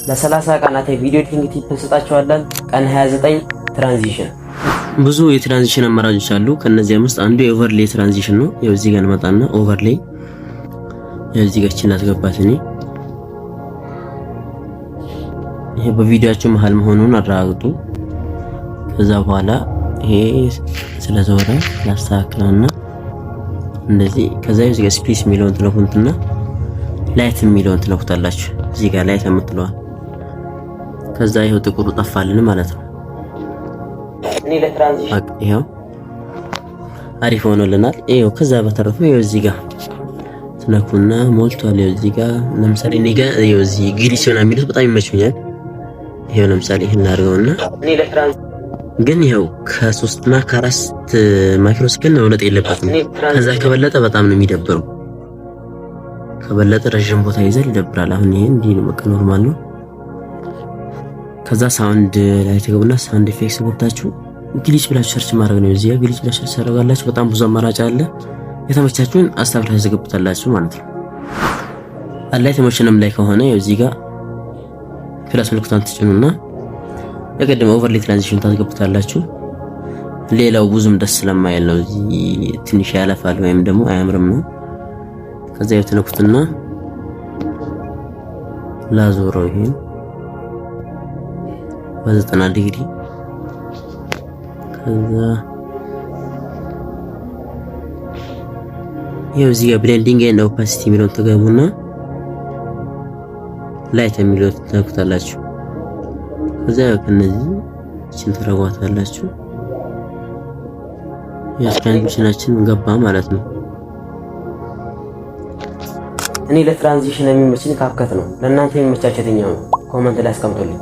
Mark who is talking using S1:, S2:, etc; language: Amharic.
S1: ለ30 ቀናት ቪዲዮ ኤዲቲንግ ቲፕ እንሰጣችኋለን። ቀን 29 ትራንዚሽን። ብዙ የትራንዚሽን አማራጮች አሉ። ከነዚያም ውስጥ አንዱ የኦቨርሌይ ትራንዚሽን ነው። ያው እዚህ ጋር እንመጣና ኦቨርሌይ እዚህ ጋር ችን አስገባት። ይሄ በቪዲዮአችሁ መሃል መሆኑን አረጋግጡ። ከዛ በኋላ ይሄ ስለዘወረ ላስተካክለውና እንደዚህ ከዛ እዚህ ጋር ስፔስ የሚለውን ትነኩትና ላይት የሚለውን ትነኩታላችሁ። እዚህ ጋር ላይት የምትለዋ ከዛ ይሄው ጥቁሩ ጠፋልን ማለት ነው። እኔ ለትራንዚሽን ይሄው አሪፍ ሆኖልናል። ይሄው ከዛ በተረፈ ይሄው እዚህ ጋር ትነኩና ሞልቷል። ይሄው እዚህ ጋር ለምሳሌ እኔ ጋር ይሄው እዚህ ግሊች ምናምን የሚሉት በጣም ይመቹኛል። ይሄው ለምሳሌ ይሄን አድርገውና እኔ ለትራንዚሽን ግን ይሄው ከ3 እና ከ4 ማይክሮ ሰከንድ መብለጥ የለበትም። ከዛ ከበለጠ በጣም ነው የሚደብረው። ከበለጠ ረጅም ቦታ ይዘል ይደብራል። አሁን ይሄ እንዲህ ነው በቃ ኖርማል ነው። ከዛ ሳውንድ ላይ ተገቡና ሳውንድ ኢፌክትስ ቦታችሁ ግሊች ብላችሁ ሰርች ማድረግ ነው። እዚህ ግሊች ብላችሁ ሰርች ታደርጋላችሁ። በጣም ብዙ አማራጭ አለ። የተመቻችሁን አስተካክላችሁ ትገቡታላችሁ ማለት ነው። አላይ ተመችንም ላይ ከሆነ እዚህ ጋር ፕላስ ምልክቱን ትጭኑና የቀደመ ኦቨርሌይ ትራንዚሽን ታስገቡታላችሁ። ሌላው ብዙም ደስ ስለማይል ነው። እዚህ ትንሽ ያለፋል ወይም ደግሞ አያምርም ነው። ከዛ የተነኩትና ላዞረው ይሄን በ90 ዲግሪ ከዛ ይሄው እዚህ ጋር ብሌንዲንግ ኤንድ ኦፓሲቲ የሚለው ተገቡና ላይት የሚለው ተነኩታላችሁ። ከዛ ከነዚህ እቺን ተረጓታላችሁ። የትራንዚሽናችን ገባ ማለት ነው። እኔ ለትራንዚሽን የሚመችኝ ካፕከት ነው። ለእናንተ የሚመቻችሁ የትኛው ነው? ኮሜንት ላይ አስቀምጡልኝ።